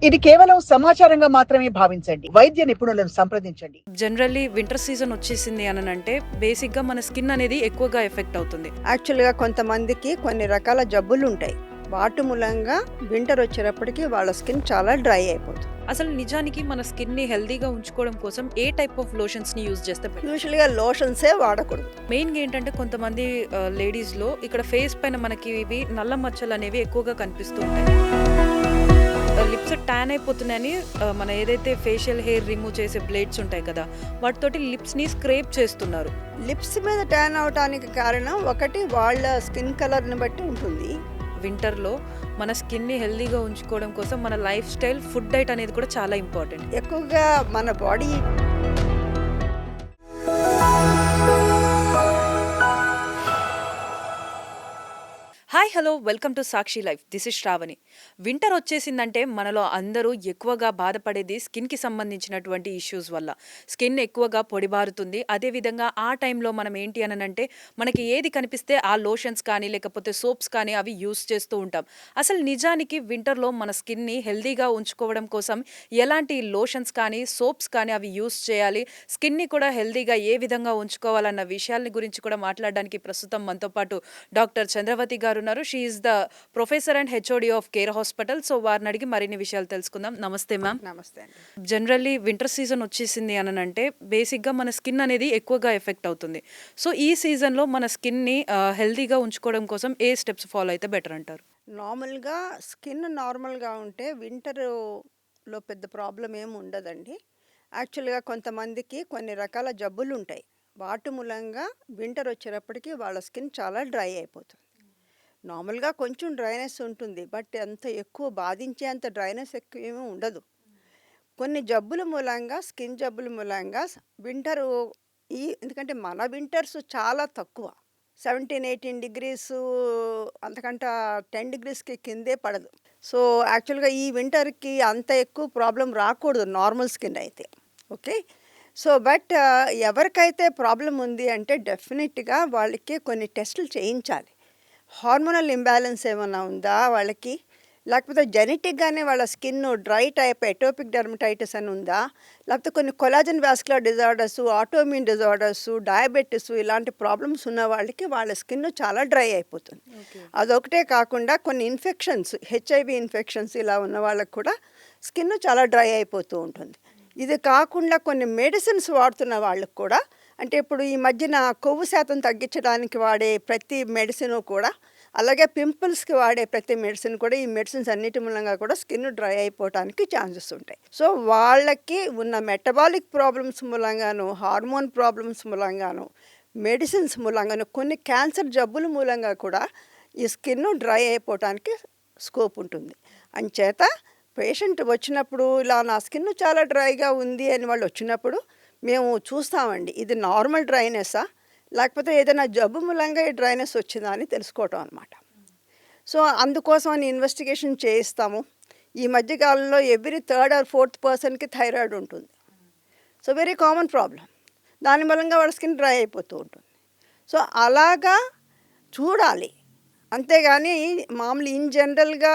ఇది కేవలం సమాచారంగా మాత్రమే భావించండి. వైద్య నిపుణులను సంప్రదించండి. జనరల్లీ వింటర్ సీజన్ వచ్చేసింది అనంటే బేసిక్గా మన స్కిన్ అనేది ఎక్కువగా ఎఫెక్ట్ అవుతుంది. యాక్చువల్గా కొంతమందికి కొన్ని రకాల జబ్బులు ఉంటాయి. వాటి మూలంగా వింటర్ వచ్చేటప్పటికి వాళ్ళ స్కిన్ చాలా డ్రై అయిపోతుంది. అసలు నిజానికి మన స్కిన్ని హెల్దీగా ఉంచుకోవడం కోసం ఏ టైప్ ఆఫ్ లోషన్స్ని యూజ్ చేస్తే better? యూజువల్గా లోషన్సే వాడకూడదు. మెయిన్గా ఏంటంటే కొంతమంది లేడీస్లో ఇక్కడ ఫేస్ పైన మనకి ఇవి నల్ల మచ్చలు అనేవి ఎక్కువగా కనిపిస్తూ ఉంటాయి. లిప్స్ ట్యాన్ అయిపోతున్నాయని మన ఏదైతే ఫేషియల్ హెయిర్ రిమూవ్ చేసే బ్లేడ్స్ ఉంటాయి కదా, వాటితోటి లిప్స్ని స్క్రేప్ చేస్తున్నారు. లిప్స్ మీద ట్యాన్ అవడానికి కారణం ఒకటి వాళ్ళ స్కిన్ కలర్ని బట్టి ఉంటుంది. వింటర్లో మన స్కిన్ని హెల్దీగా ఉంచుకోవడం కోసం మన లైఫ్ స్టైల్, ఫుడ్ డైట్ అనేది కూడా చాలా ఇంపార్టెంట్. ఎక్కువగా మన body hi hello, welcome to Sakshi Life. This is Shravani. Winter వచ్చేసిందంటే మనలో అందరూ ఎక్కువగా బాధపడేది స్కిన్కి సంబంధించినటువంటి ఇష్యూస్ వల్ల. స్కిన్ ఎక్కువగా పొడిబారుతుంది. అదేవిధంగా ఆ టైంలో మనం ఏంటి అనంటే మనకి ఏది కనిపిస్తే ఆ లోషన్స్ కానీ లేకపోతే సోప్స్ కానీ అవి యూస్ చేస్తూ ఉంటాం. అసలు నిజానికి వింటర్లో మన స్కిన్ని హెల్దీగా ఉంచుకోవడం కోసం ఎలాంటి లోషన్స్ కానీ సోప్స్ కానీ అవి యూస్ చేయాలి, స్కిన్ని కూడా హెల్దీగా ఏ విధంగా ఉంచుకోవాలన్న విషయాలని గురించి కూడా మాట్లాడడానికి ప్రస్తుతం మనతో పాటు డాక్టర్ చంద్రవతి గారు ఉన్నారు. She is the professor and HOD of care hospital. So వారిని అడిగి మరిన్ని విషయాలు తెలుసుకుందాం. నమస్తే మ్యామ్. నమస్తే అండి. జనరల్లీ వింటర్ సీజన్ వచ్చేసింది అనంటే బేసిక్గా మన స్కిన్ అనేది ఎక్కువగా ఎఫెక్ట్ అవుతుంది. సో ఈ సీజన్లో మన స్కిన్ని హెల్దీగా ఉంచుకోవడం కోసం ఏ స్టెప్స్ ఫాలో అయితే బెటర్ అంటారు? నార్మల్గా స్కిన్ నార్మల్గా ఉంటే వింటర్లో పెద్ద ప్రాబ్లం ఏమి ఉండదండి. యాక్చువల్గా కొంతమందికి కొన్ని రకాల జబ్బులు ఉంటాయి. వాటి మూలంగా వింటర్ వచ్చేటప్పటికి వాళ్ళ స్కిన్ చాలా డ్రై అయిపోతుంది. నార్మల్గా కొంచెం డ్రైనెస్ ఉంటుంది, బట్ అంత ఎక్కువ బాధించేంత డ్రైనెస్ ఎక్కువ ఏమీ ఉండదు. కొన్ని జబ్బుల మూలంగా, స్కిన్ జబ్బుల మూలంగా వింటరు ఎందుకంటే మన వింటర్స్ చాలా తక్కువ, 17-18 డిగ్రీస్, అంతకంటే 10 డిగ్రీస్కి కిందే పడదు. సో యాక్చువల్గా ఈ వింటర్కి అంత ఎక్కువ ప్రాబ్లం రాకూడదు నార్మల్ స్కిన్ అయితే. ఓకే. సో బట్ ఎవరికైతే ప్రాబ్లం ఉంది అంటే డెఫినెట్గా వాళ్ళకి కొన్ని టెస్టులు చేయించాలి. హార్మోనల్ ఇంబ్యాలెన్స్ ఏమైనా ఉందా వాళ్ళకి, లేకపోతే జెనెటిక్గానే వాళ్ళ skin dry type atopic dermatitis అని ఉందా, లేకపోతే కొన్ని collagen vascular disorders, autoimmune disorders, diabetes ఇలాంటి ప్రాబ్లమ్స్ ఉన్న వాళ్ళకి వాళ్ళ స్కిన్ చాలా డ్రై అయిపోతుంది. అదొకటే కాకుండా కొన్ని ఇన్ఫెక్షన్స్, హెచ్ఐవి ఇన్ఫెక్షన్స్ ఇలా ఉన్న వాళ్ళకి కూడా స్కిన్ చాలా డ్రై అయిపోతూ ఉంటుంది. ఇది కాకుండా కొన్ని మెడిసిన్స్ వాడుతున్న వాళ్ళకి కూడా, అంటే ఇప్పుడు ఈ మధ్యన కొవ్వు శాతం తగ్గించడానికి వాడే ప్రతి మెడిసిన్ కూడా, అలాగే పింపుల్స్కి వాడే ప్రతి మెడిసిన్ కూడా, ఈ మెడిసిన్స్ అన్నిటి మూలంగా కూడా స్కిన్ డ్రై అయిపోవడానికి ఛాన్సెస్ ఉంటాయి. సో వాళ్ళకి ఉన్న మెటబాలిక్ ప్రాబ్లమ్స్ మూలంగాను, హార్మోన్ ప్రాబ్లమ్స్ మూలంగాను, మెడిసిన్స్ మూలంగాను, కొన్ని క్యాన్సర్ జబ్బుల మూలంగా కూడా ఈ స్కిన్ డ్రై అయిపోవడానికి స్కోప్ ఉంటుంది. అంచేత పేషెంట్ వచ్చినప్పుడు ఇలా నా స్కిన్ చాలా డ్రైగా ఉంది అని వాళ్ళు వచ్చినప్పుడు మేము చూస్తామండి, ఇది నార్మల్ డ్రైనెస్సా లేకపోతే ఏదైనా జబ్బు మూలంగా ఈ డ్రైనెస్ వచ్చిందా అని తెలుసుకోవటం అనమాట. సో అందుకోసం అని ఇన్వెస్టిగేషన్ చేయిస్తాము. ఈ మధ్యకాలంలో ఎవ్రీ 3rd or 4th పర్సన్కి థైరాయిడ్ ఉంటుంది. So very common problem. దాని మూలంగా వాళ్ళ స్కిన్ డ్రై అయిపోతూ ఉంటుంది. సో అలాగా చూడాలి. అంతేగాని మామూలు ఇన్ జనరల్గా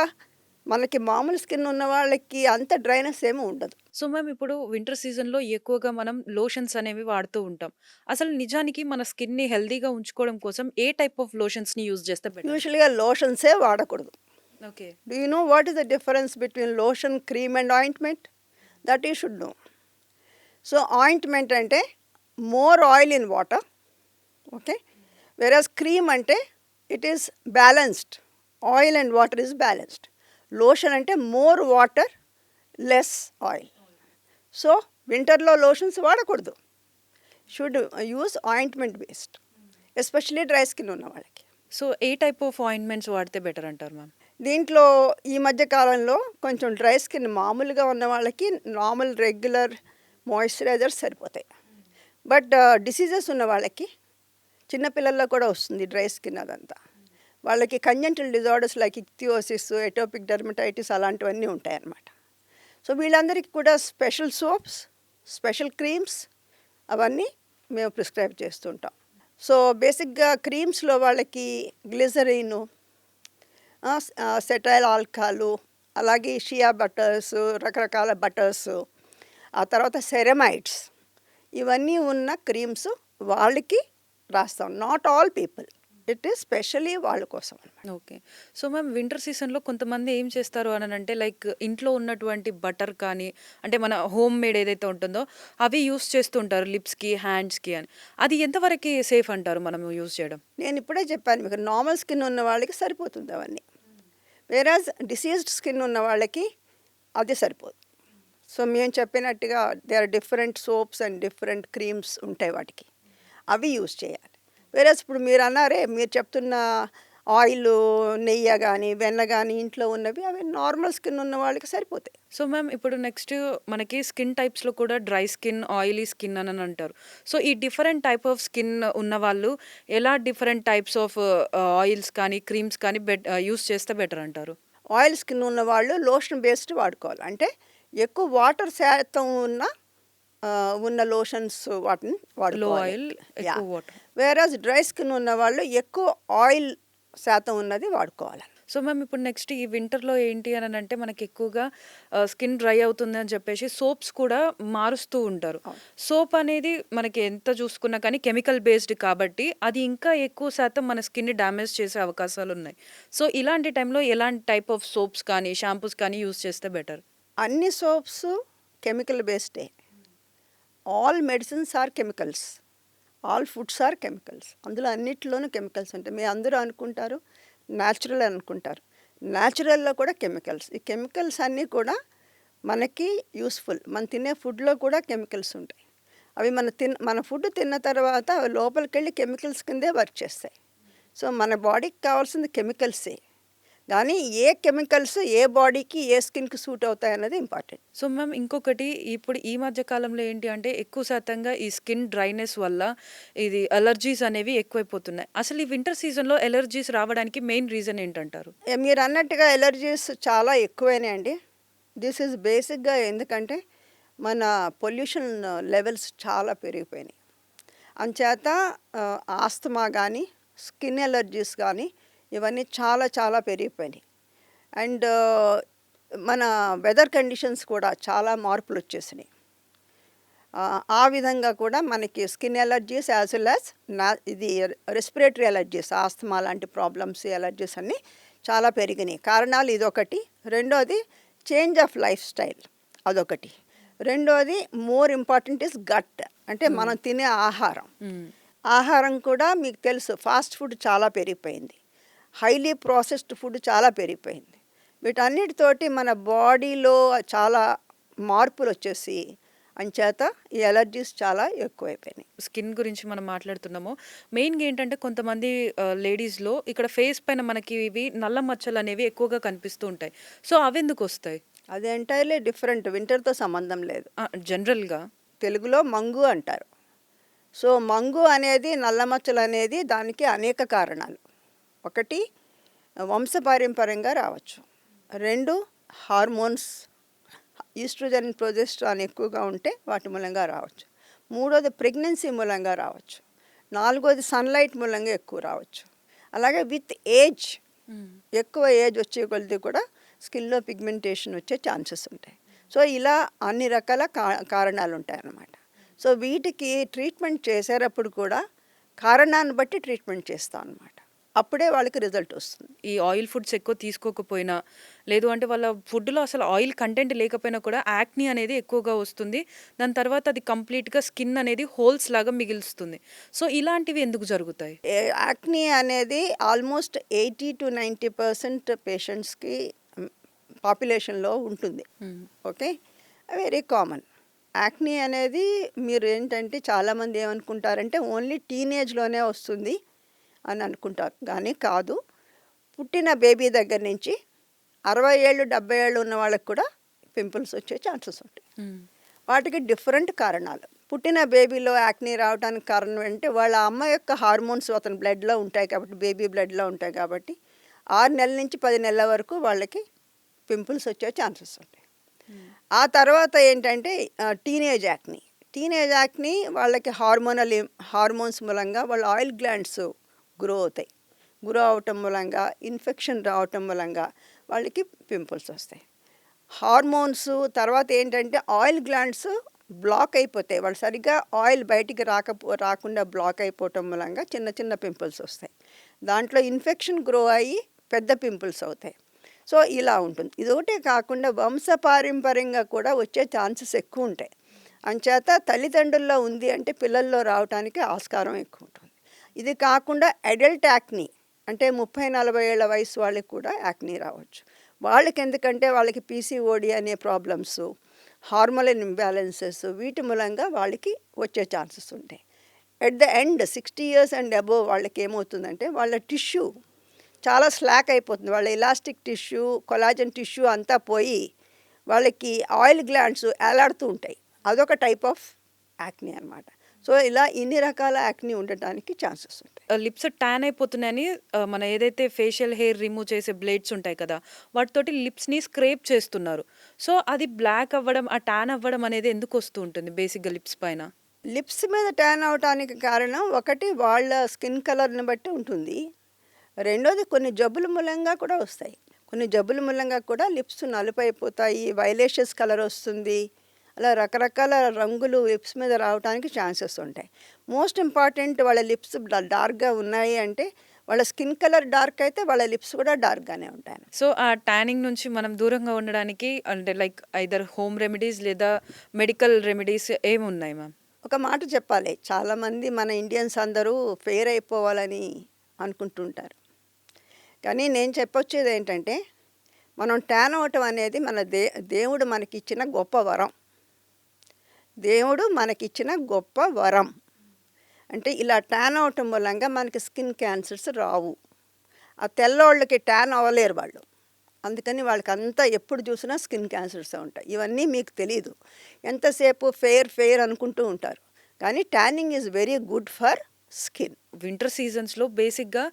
మనకి మామూలు స్కిన్ ఉన్న వాళ్ళకి అంత డ్రైనెస్ ఏమీ ఉండదు. సో మ్యామ్, ఇప్పుడు వింటర్ సీజన్లో ఎక్కువగా మనం లోషన్స్ అనేవి వాడుతూ ఉంటాం. అసలు నిజానికి మన స్కిన్ని హెల్దీగా ఉంచుకోవడం కోసం ఏ టైప్ ఆఫ్ లోషన్స్ని యూజ్ చేస్తే better? యూజువల్గా లోషన్సే వాడకూడదు. Okay. Do you know what is the difference between lotion, cream and ointment? That you should know. So ointment అంటే more oil in water, okay. Whereas cream అంటే it is balanced, oil and water is balanced. Lotion అంటే more water less oil. So వింటర్లో lotions వాడకూడదు. Should use ointment based, especially dry skin ఉన్న వాళ్ళకి. So A type of ointments వాడితే better అంటారు ma'am? దీంట్లో ఈ మధ్య కాలంలో కొంచెం డ్రై స్కిన్ మామూలుగా ఉన్న వాళ్ళకి నార్మల్ రెగ్యులర్ మాయిశ్చరైజర్స్ సరిపోతాయి. బట్ డిసీజెస్ ఉన్న వాళ్ళకి, చిన్నపిల్లల్లో కూడా వస్తుంది డ్రై స్కిన్, అదంతా వాళ్ళకి congenital disorders like ichthyosis, atopic dermatitis అలాంటివన్నీ ఉంటాయన్నమాట. సో వీళ్ళందరికీ కూడా స్పెషల్ సోప్స్, స్పెషల్ క్రీమ్స్ అవన్నీ మేము ప్రిస్క్రైబ్ చేస్తుంటాం. సో బేసిక్గా క్రీమ్స్లో వాళ్ళకి గ్లిజరిన్, సెటైల్ ఆల్కహాలు, అలాగే షియా బటర్స్, రకరకాల బటర్స్, ఆ తర్వాత సెరమైడ్స్, ఇవన్నీ ఉన్న క్రీమ్స్ వాళ్ళకి రాస్తాం. Not all people, it is especially వాళ్ళ కోసం అనమాట. ఓకే. సో, మ్యామ్ వింటర్ సీజన్‌లో కొంతమంది ఏం చేస్తారు అనంటే లైక్ ఇంట్లో ఉన్నటువంటి బటర్ కానీ, అంటే మన హోమ్ మేడ్ ఏదైతే ఉంటుందో అవి యూజ్ చేస్తూ ఉంటారు లిప్స్‌కి, హ్యాండ్స్‌కి అని. అది ఎంతవరకి సేఫ్ అంటారు మనము యూజ్ చేయడం? నేను ఇప్పుడే చెప్పాను మీకు, నార్మల్ స్కిన్ ఉన్న వాళ్ళకి సరిపోతుంది అవన్నీ. వేరాజ్ డిసీజ్డ్ స్కిన్ ఉన్న వాళ్ళకి అది సరిపోదు. సో మేము చెప్పినట్టుగా they are different soaps and different creams ఉంటాయి వాటికి, అవి యూజ్ చేయాలి. వేరేస్ ఇప్పుడు మీరు అన్నారే, మీరు చెప్తున్న ఆయిల్, నెయ్యి కానీ వెన్న కానీ ఇంట్లో ఉన్నవి అవి నార్మల్ స్కిన్ ఉన్న వాళ్ళకి సరిపోతాయి. సో, మ్యామ్ ఇప్పుడు నెక్స్ట్ మనకి స్కిన్ టైప్స్‌లో కూడా డ్రై స్కిన్, ఆయిలీ స్కిన్ అని అంటారు. సో, ఈ డిఫరెంట్ టైప్ ఆఫ్ స్కిన్ ఉన్నవాళ్ళు ఎలా డిఫరెంట్ టైప్స్ ఆఫ్ ఆయిల్స్ కానీ, క్రీమ్స్ కానీ యూజ్ చేస్తే బెటర్ అంటారు? ఆయిల్ స్కిన్ ఉన్న వాళ్ళు లోషన్ బేస్డ్ వాడుకోవాలి. అంటే ఎక్కువ వాటర్ శాతం ఉన్న లోషన్స్ వాటిని లో వాడుకోవాలి. ఆయిల్, ఎక్కువ వాటర్. వేరాజ్ డ్రై స్కిన్ ఉన్న వాళ్ళు ఎక్కువ ఆయిల్ శాతం ఉన్నది వాడుకోవాలి. సో, మ్యామ్ ఇప్పుడు నెక్స్ట్ ఈ వింటర్‌లో ఏంటి అనంటే మనకి ఎక్కువగా స్కిన్ డ్రై అవుతుంది అని చెప్పేసి సోప్స్ కూడా మారుస్తూ ఉంటారు. అవును. సోప్ అనేది మనకి ఎంత చూసుకున్నా కానీ కెమికల్ బేస్డ్ కాబట్టి అది ఇంకా ఎక్కువ శాతం మన స్కిన్‌ని డ్యామేజ్ చేసే అవకాశాలున్నాయి. సో, ఇలాంటి టైంలో ఎలాంటి టైప్ ఆఫ్ సోప్స్ కానీ, షాంపూస్ కానీ యూజ్ చేస్తే బెటర్? అన్ని సోప్స్ కెమికల్ బేస్డే. All medicines are chemicals, all foods are chemicals. అందులో అన్నిటిలోనూ కెమికల్స్ ఉంటాయి. మీరు అందరూ అనుకుంటారు న్యాచురల్ అనుకుంటారు, న్యాచురల్లో కూడా కెమికల్స్. ఈ కెమికల్స్ అన్నీ కూడా మనకి యూస్ఫుల్. మనం తినే ఫుడ్లో కూడా కెమికల్స్ ఉంటాయి. అవి మన ఫుడ్ తిన్న తర్వాత అవి లోపలికి వెళ్ళి కెమికల్స్ కిందే వర్క్ చేస్తాయి. సో మన బాడీకి కావాల్సింది కెమికల్సే, కానీ ఏ కెమికల్స్ ఏ బాడీకి ఏ స్కిన్కి సూట్ అవుతాయి అన్నది ఇంపార్టెంట్. సో, మ్యామ్ ఇంకొకటి ఇప్పుడు ఈ మధ్య కాలంలో ఏంటి అంటే ఎక్కువ శాతంగా ఈ స్కిన్ డ్రైనెస్ వల్ల ఇది అలర్జీస్ అనేవి ఎక్కువైపోతున్నాయి. అసలు ఈ వింటర్ సీజన్‌లో అలర్జీస్ రావడానికి మెయిన్ రీజన్ ఏంటంటారు? మీరు అన్నట్టుగా ఎలర్జీస్ చాలా ఎక్కువైనాయండి. దిస్ ఈజ్ బేసిక్గా ఎందుకంటే మన పొల్యూషన్ లెవెల్స్ చాలా పెరిగిపోయినాయి. అంచేత ఆస్తమా కానీ, స్కిన్ ఎలర్జీస్ కానీ ఇవన్నీ చాలా చాలా పెరిగిపోయినాయి. అండ్ మన వెదర్ కండిషన్స్ కూడా చాలా మార్పులు వచ్చేసినాయి. ఆ విధంగా కూడా మనకి skin allergies as well as ఇది రెస్పిరేటరీ ఎలర్జీస్, ఆస్తమా లాంటి ప్రాబ్లమ్స్, ఎలర్జీస్ అన్నీ చాలా పెరిగినాయి. కారణాలు ఇదొకటి. రెండోది చేంజ్ ఆఫ్ లైఫ్ స్టైల్, అదొకటి. రెండోది మోర్ ఇంపార్టెంట్ ఇస్ గట్, అంటే మనం తినే ఆహారం. ఆహారం కూడా మీకు తెలుసు, ఫాస్ట్ ఫుడ్ చాలా పెరిగిపోయింది, హైలీ ప్రాసెస్డ్ ఫుడ్ చాలా పెరిగిపోయింది. వీటన్నిటితోటి మన బాడీలో చాలా మార్పులు వచ్చేసి అంచేత ఈ ఎలర్జీస్ చాలా ఎక్కువైపోయినాయి. స్కిన్ గురించి మనం మాట్లాడుతున్నాము. మెయిన్‌గా ఏంటంటే కొంతమంది లేడీస్‌లో ఇక్కడ ఫేస్ పైన మనకి ఇవి నల్ల మచ్చలు అనేవి ఎక్కువగా కనిపిస్తూ ఉంటాయి. సో, అవెందుకు వస్తాయి? అది ఎంటైర్లీ డిఫరెంట్, వింటర్తో సంబంధం లేదు. జనరల్‌గా తెలుగులో మంగు అంటారు. సో మంగు అనేది, నల్ల మచ్చలు అనేది దానికి అనేక కారణాలు. ఒకటి వంశపారంపర్యంగా రావచ్చు. రెండు హార్మోన్స్, ఈస్ట్రోజన్, ప్రొజెస్ట్రాన్ ఎక్కువగా ఉంటే వాటి మూలంగా రావచ్చు. మూడోది ప్రెగ్నెన్సీ మూలంగా రావచ్చు. నాలుగోది సన్లైట్ మూలంగా ఎక్కువ రావచ్చు. అలాగే విత్ ఏజ్, ఎక్కువ ఏజ్ వచ్చే కొలది కూడా స్కిన్లో పిగ్మెంటేషన్ వచ్చే ఛాన్సెస్ ఉంటాయి. సో ఇలా అన్ని రకాల కారణాలు ఉంటాయి అన్నమాట. సో వీటికి ట్రీట్మెంట్ చేసేటప్పుడు కూడా కారణాన్ని బట్టి ట్రీట్మెంట్ చేస్తాం అన్నమాట. అప్పుడే వాళ్ళకి రిజల్ట్ వస్తుంది. ఈ ఆయిల్ ఫుడ్స్ ఎక్కువ తీసుకోకపోయినా, లేదు అంటే వాళ్ళ ఫుడ్‌లో అసలు ఆయిల్ కంటెంట్ లేకపోయినా కూడా యాక్ని అనేది ఎక్కువగా వస్తుంది. దాని తర్వాత అది కంప్లీట్‌గా స్కిన్ అనేది హోల్స్ లాగా మిగులుస్తుంది. సో ఇలాంటివి ఎందుకు జరుగుతాయి? యాక్ని అనేది ఆల్మోస్ట్ 80-90% పేషెంట్స్కి పాపులేషన్లో ఉంటుంది. Okay, very common. యాక్ని అనేది మీరు ఏంటంటే చాలామంది ఏమనుకుంటారంటే ఓన్లీ టీనేజ్లోనే వస్తుంది అని అనుకుంటారు, కానీ కాదు. పుట్టిన బేబీ దగ్గర నుంచి 60 ఏళ్ళు 70 ఏళ్ళు ఉన్న వాళ్ళకి కూడా పింపుల్స్ వచ్చే ఛాన్సెస్ ఉంటాయి. వాటికి డిఫరెంట్ కారణాలు. పుట్టిన బేబీలో యాక్ని రావడానికి కారణం అంటే వాళ్ళ అమ్మ యొక్క హార్మోన్స్ అతని బ్లడ్లో ఉంటాయి కాబట్టి, బేబీ బ్లడ్లో ఉంటాయి కాబట్టి 6 నెలల నుంచి 10 నెలల వరకు వాళ్ళకి పింపుల్స్ వచ్చే ఛాన్సెస్ ఉంటాయి. ఆ తర్వాత ఏంటంటే టీనేజ్ యాక్ని. టీనేజ్ యాక్ని వాళ్ళకి హార్మోన్స్ మూలంగా వాళ్ళ ఆయిల్ గ్లాండ్స్ గ్రో అవుతాయి. గ్రో అవటం మూలంగా, ఇన్ఫెక్షన్ రావటం మూలంగా వాళ్ళకి పింపుల్స్ వస్తాయి. హార్మోన్స్ తర్వాత ఏంటంటే ఆయిల్ గ్లాండ్స్ బ్లాక్ అయిపోతాయి. వాళ్ళు సరిగ్గా ఆయిల్ బయటికి రాకుండా బ్లాక్ అయిపోవటం మూలంగా చిన్న చిన్న పింపుల్స్ వస్తాయి. దాంట్లో ఇన్ఫెక్షన్ గ్రో అయ్యి పెద్ద పింపుల్స్ అవుతాయి. సో ఇలా ఉంటుంది. ఇదొకటే కాకుండా వంశపారంపర్యంగా కూడా వచ్చే ఛాన్సెస్ ఎక్కువ ఉంటాయి. అంచేత తల్లిదండ్రుల్లో ఉంది అంటే పిల్లల్లో రావడానికి ఆస్కారం ఎక్కువ ఉంటుంది. ఇది కాకుండా అడల్ట్ యాక్నీ అంటే 30-40 ఏళ్ల వయసు వాళ్ళకి కూడా యాక్నీ రావచ్చు. వాళ్ళకి ఎందుకంటే వాళ్ళకి పీసీఓడి అనే ప్రాబ్లమ్స్, హార్మోనల్ ఇంబ్యాలెన్సెస్ వీటి మూలంగా వాళ్ళకి వచ్చే ఛాన్సెస్ ఉంటాయి. At the end 60 years and above వాళ్ళకి ఏమవుతుందంటే వాళ్ళ టిష్యూ చాలా స్లాక్ అయిపోతుంది. వాళ్ళ ఎలాస్టిక్ టిష్యూ, కొలాజన్ టిష్యూ అంతా పోయి వాళ్ళకి ఆయిల్ గ్లాండ్స్ ఏలాడుతూ ఉంటాయి. అదొక టైప్ ఆఫ్ యాక్నీ అనమాట. సో ఇలా ఇన్ని రకాల యాక్నీ ఉండటానికి ఛాన్సెస్ ఉంటాయి. లిప్స్ ట్యాన్ అయిపోతున్నాయని మన ఏదైతే ఫేషియల్ హెయిర్ రిమూవ్ చేసే బ్లేడ్స్ ఉంటాయి కదా, వాటితోటి లిప్స్ని స్క్రేప్ చేస్తున్నారు. సో అది బ్లాక్ అవ్వడం, ఆ ట్యాన్ అవ్వడం అనేది ఎందుకు వస్తూ ఉంటుంది బేసిక్గా లిప్స్ పైన? లిప్స్ మీద ట్యాన్ అవటానికి కారణం ఒకటి వాళ్ళ స్కిన్ కలర్ని బట్టి ఉంటుంది. రెండోది కొన్ని జబ్బుల మూలంగా కూడా వస్తాయి. కొన్ని జబ్బుల మూలంగా కూడా లిప్స్ నలుపు అయిపోతాయి, వైలేషియస్ కలర్ వస్తుంది. అలా రకరకాల రంగులు లిప్స్ మీద రావడానికి ఛాన్సెస్ ఉంటాయి. మోస్ట్ ఇంపార్టెంట్ వాళ్ళ లిప్స్ డార్క్గా ఉన్నాయి అంటే వాళ్ళ స్కిన్ కలర్ డార్క్ అయితే వాళ్ళ లిప్స్ కూడా డార్క్గానే ఉంటాయి. సో ఆ ట్యానింగ్ నుంచి మనం దూరంగా ఉండడానికి అంటే లైక్ ఐదర్ హోమ్ రెమెడీస్ లేదా మెడికల్ రెమెడీస్ ఏమున్నాయి మ్యామ్? ఒక మాట చెప్పాలి, చాలామంది మన ఇండియన్స్ అందరూ ఫెయిర్ అయిపోవాలని అనుకుంటుంటారు. కానీ నేను చెప్పొచ్చేది ఏంటంటే మనం ట్యాన్ అవటం అనేది మన దేవుడు మనకిచ్చిన గొప్ప వరం. దేవుడు మనకిచ్చిన గొప్ప వరం. అంటే ఇలా ట్యాన్ అవటం మూలంగా మనకి స్కిన్ క్యాన్సర్స్ రావు. ఆ తెల్లోళ్ళకి ట్యాన్ అవ్వలేరు వాళ్ళు. అందుకని వాళ్ళకి అంతా ఎప్పుడు చూసినా స్కిన్ క్యాన్సర్స్ ఉంటాయి. ఇవన్నీ మీకు తెలీదు. ఎంతసేపు ఫెయిర్ అనుకుంటూ ఉంటారు. కానీ tanning is very good for skin. Winter సీజన్స్లో బేసిక్గా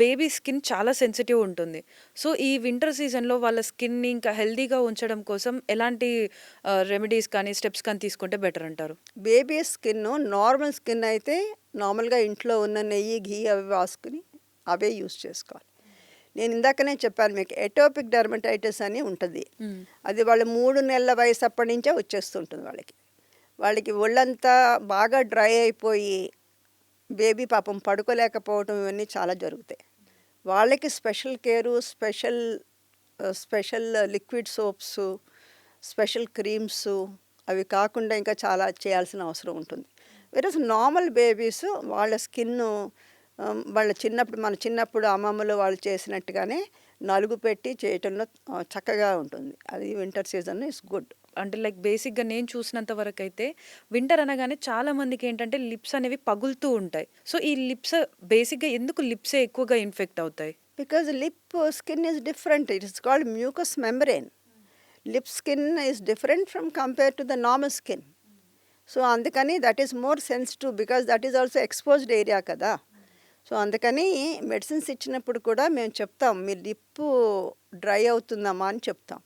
బేబీ స్కిన్ చాలా సెన్సిటివ్ ఉంటుంది. సో ఈ వింటర్ సీజన్లో వాళ్ళ స్కిన్ని ఇంకా హెల్దీగా ఉంచడం కోసం ఎలాంటి రెమెడీస్ కానీ స్టెప్స్ కానీ తీసుకుంటే బెటర్ అంటారు? బేబీ స్కిన్ నార్మల్ స్కిన్ అయితే నార్మల్గా ఇంట్లో ఉన్న నెయ్యి, ఘీ అవి వాసుకుని అవే యూస్ చేసుకోవాలి. నేను ఇందాకనే చెప్పాను మీకు, ఎటోపిక్ డెర్మటైటిస్ అని ఉంటుంది. అది వాళ్ళ 3 నెలల వయసు అప్పటి నుంచే వచ్చేస్తుంటుంది వాళ్ళకి ఒళ్ళంతా బాగా డ్రై అయిపోయి బేబీ పాపం పడుకోలేకపోవటం ఇవన్నీ చాలా జరుగుతాయి. వాళ్ళకి special care, special liquid soaps, special creams అవి కాకుండా ఇంకా చాలా చేయాల్సిన అవసరం ఉంటుంది. వేరస్ నార్మల్ బేబీస్ వాళ్ళ స్కిన్ వాళ్ళ మన చిన్నప్పుడు అమ్మమ్మలు వాళ్ళు చేసినట్టుగానే నలుగు పెట్టి చేయటంలో చక్కగా ఉంటుంది. అది వింటర్ సీజన్ ఇస్ గుడ్. అంటే లైక్ బేసిక్గా నేను చూసినంత వరకు అయితే వింటర్ అనగానే చాలా మందికి ఏంటంటే లిప్స్ అనేవి పగులుతూ ఉంటాయి. సో ఈ లిప్స్ బేసిక్గా ఎందుకు లిప్సే ఎక్కువగా ఇన్ఫెక్ట్ అవుతాయి? Because lip skin is different. It is called mucous membrane. Lip skin is different from compare to the normal skin. So అందుకని that is more sensitive because that is also exposed area కదా. So అందుకని medicines ఇచ్చినప్పుడు కూడా మేము చెప్తాం, మీ lip dry అవుతుందమ్మా అని చెప్తాం.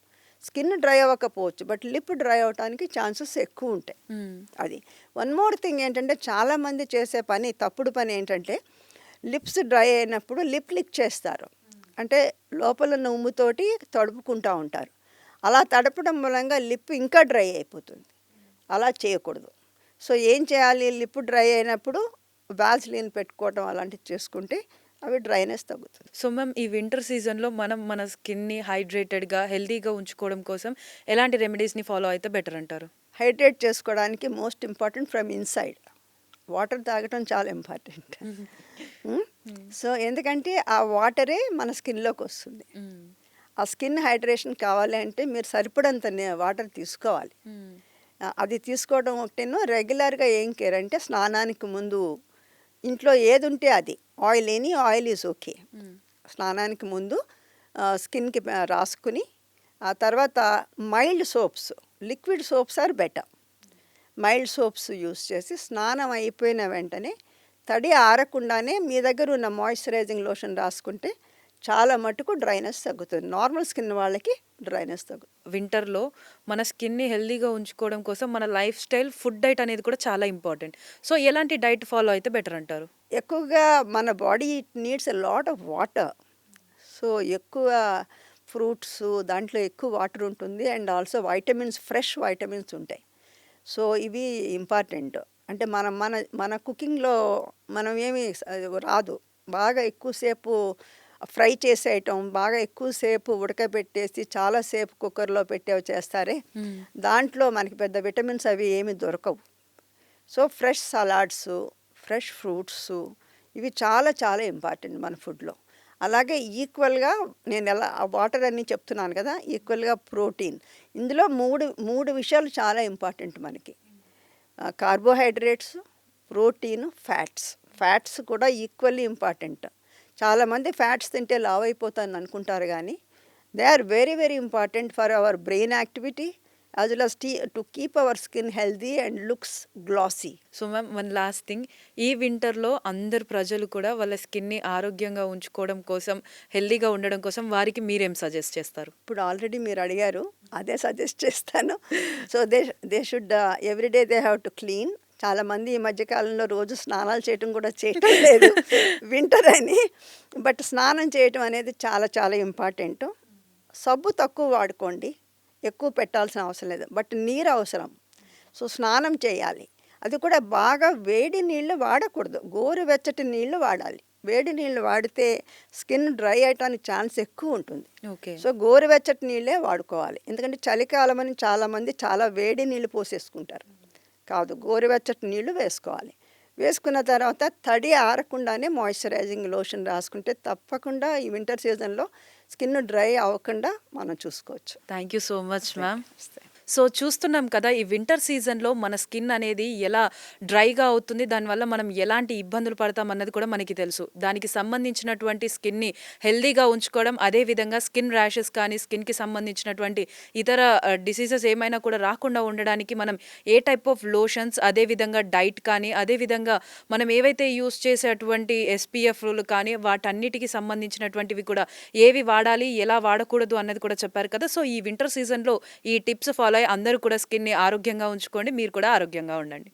స్కిన్ డ్రై అవ్వకపోవచ్చు, బట్ లిప్ డ్రై అవడానికి ఛాన్సెస్ ఎక్కువ ఉంటాయి. అది వన్ మోర్ థింగ్ ఏంటంటే చాలామంది చేసే తప్పుడు పని ఏంటంటే లిప్స్ డ్రై అయినప్పుడు లిప్ లిక్ చేస్తారు. అంటే లోపల ఉన్న ఉమ్ముతోటి తడుపుకుంటూ ఉంటారు. అలా తడపడం మూలంగా లిప్ ఇంకా డ్రై అయిపోతుంది. అలా చేయకూడదు. సో ఏం చేయాలి, లిప్ డ్రై అయినప్పుడు వాజ్లిన్ పెట్టుకోవడం అలాంటివి చేసుకుంటే అవి డ్రైనెస్ తగ్గుతుంది. సో మ్యామ్ ఈ వింటర్ సీజన్లో మనం మన స్కిన్ని హైడ్రేటెడ్గా హెల్తీగా ఉంచుకోవడం కోసం ఎలాంటి రెమెడీస్ని ఫాలో అయితే బెటర్ అంటారు? హైడ్రేట్ చేసుకోవడానికి most important from inside water తాగటం చాలా ఇంపార్టెంట్. సో ఎందుకంటే ఆ వాటరే మన స్కిన్లోకి వస్తుంది. ఆ స్కిన్ హైడ్రేషన్ కావాలి అంటే మీరు సరిపడంత వాటర్ తీసుకోవాలి. అది తీసుకోవడం ఒకటేనో రెగ్యులర్గా ఏం కేర్ అంటే స్నానానికి ముందు ఇంట్లో ఏది ఉంటే అది ఆయిల్ ఈజ్ ఓకే. స్నానానికి ముందు స్కిన్కి రాసుకుని ఆ తర్వాత mild soaps, liquid soaps are better. Mild soaps use చేసి స్నానం అయిపోయిన వెంటనే తడి ఆరకుండానే మీ దగ్గర ఉన్న మాయిశ్చరైజింగ్ లోషన్ రాసుకుంటే చాలా మటుకు డ్రైనెస్ తగ్గుతుంది. నార్మల్ స్కిన్ వాళ్ళకి డ్రైనెస్ తగ్గుతుంది. వింటర్లో మన స్కిన్ని హెల్దీగా ఉంచుకోవడం కోసం మన లైఫ్ స్టైల్, ఫుడ్ డైట్ అనేది కూడా చాలా ఇంపార్టెంట్. సో ఎలాంటి డైట్ ఫాలో అయితే బెటర్ అంటారు? ఎక్కువగా మన body needs a lot of water. So ఎక్కువ ఫ్రూట్స్ దాంట్లో ఎక్కువ వాటర్ ఉంటుంది and also vitamins, fresh vitamins ఉంటాయి. సో ఇవి ఇంపార్టెంట్. అంటే మనం మన మన కుకింగ్‌లో మనం ఏమి రాదు. బాగా ఎక్కువసేపు ఫ్రై చేసే ఐటెమ్, బాగా ఎక్కువసేపు ఉడకబెట్టేసి చాలా సేపు కుక్కర్‌లో పెట్టేవి చేస్తారే, దాంట్లో మనకి పెద్ద విటమిన్స్ అవి ఏమి దొరకవు. So fresh salads, fresh fruits ఇవి చాలా చాలా ఇంపార్టెంట్ మన ఫుడ్‌లో. అలాగే ఈక్వల్‌గా నేను ఎలా వాటర్ అన్నీ చెప్తున్నాను కదా! ఈక్వల్‌గా ప్రోటీన్. ఇందులో మూడు విషయాలు చాలా ఇంపార్టెంట్ మనకి. Carbohydrates, protein, fats. ఫ్యాట్స్ కూడా ఈక్వల్లీ ఇంపార్టెంట్. చాలామంది ఫ్యాట్స్ తింటే లావైపోతాను అనుకుంటారు కానీ they are very very important for our brain activity as well as to keep our skin healthy and looks glossy. So ma'am, one last thing, ఈ వింటర్లో అందరు ప్రజలు కూడా వాళ్ళ స్కిన్ని ఆరోగ్యంగా ఉంచుకోవడం కోసం, హెల్తీగా ఉండడం కోసం వారికి మీరేం సజెస్ట్ చేస్తారు? ఇప్పుడు ఆల్రెడీ మీరు అడిగారు, అదే సజెస్ట్ చేస్తాను. So they should everyday they have to clean. చాలామంది ఈ మధ్యకాలంలో రోజు స్నానాలు చేయటం కూడా చేయటం లేదు వింటర్ అని. బట్ స్నానం చేయటం అనేది చాలా చాలా ఇంపార్టెంట్. సబ్బు తక్కువ వాడుకోండి, ఎక్కువ పెట్టాల్సిన అవసరం లేదు. బట్ నీరు అవసరం. సో స్నానం చేయాలి. అది కూడా బాగా వేడి నీళ్ళు వాడకూడదు, గోరువెచ్చటి నీళ్ళు వాడాలి. వేడి నీళ్ళు వాడితే స్కిన్ డ్రై అయ్యటానికి ఛాన్స్ ఎక్కువ ఉంటుంది. ఓకే. సో గోరువెచ్చటి నీళ్ళే వాడుకోవాలి. ఎందుకంటే చలికాలం అని చాలామంది చాలా వేడి నీళ్ళు పోసేసుకుంటారు. కాదు, గోరువెచ్చటి నీళ్ళు వేసుకోవాలి. వేసుకున్న తర్వాత తడి ఆరకుండానే మాయిశ్చరైజింగ్ లోషన్ రాసుకుంటే తప్పకుండా ఈ వింటర్ సీజన్లో స్కిన్ డ్రై అవ్వకుండా మనం చూసుకోవచ్చు. Thank you so much ma'am. So చూస్తున్నాం కదా, ఈ వింటర్ సీజన్లో మన స్కిన్ అనేది ఎలా డ్రైగా అవుతుంది, దానివల్ల మనం ఎలాంటి ఇబ్బందులు పడతాం అన్నది కూడా మనకి తెలుసు. దానికి సంబంధించినటువంటి స్కిన్ని హెల్దీగా ఉంచుకోవడం, అదేవిధంగా స్కిన్ ర్యాషెస్ కానీ స్కిన్కి సంబంధించినటువంటి ఇతర డిసీజెస్ ఏమైనా కూడా రాకుండా ఉండడానికి మనం ఏ టైప్ ఆఫ్ లోషన్స్, అదేవిధంగా డైట్ కానీ, అదేవిధంగా మనం ఏవైతే యూస్ చేసేటువంటి ఎస్పీఎఫ్లు కానీ వాటన్నిటికి సంబంధించినటువంటివి కూడా ఏవి వాడాలి, ఎలా వాడకూడదు అన్నది కూడా చెప్పారు కదా. సో ఈ వింటర్ సీజన్లో ఈ టిప్స్ ఫాలో అయ్యి అందరూ కూడా స్కిన్ని ఆరోగ్యంగా ఉంచుకోండి, మీరు కూడా ఆరోగ్యంగా ఉండండి.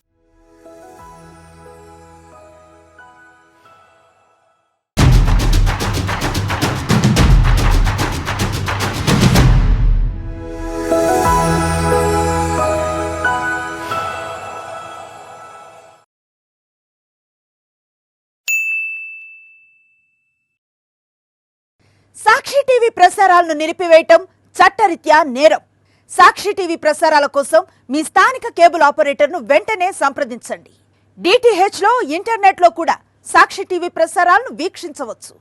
సాక్షి టీవీ ప్రసారాలను నిలిపివేయటం చట్టరీత్యా నేరం. సాక్షి టీవీ ప్రసారాల కోసం మీ స్థానిక కేబుల్ ఆపరేటర్ను వెంటనే సంప్రదించండి. DTH లో, ఇంటర్నెట్ లో కూడా సాక్షి టీవీ ప్రసారాలను వీక్షించవచ్చు.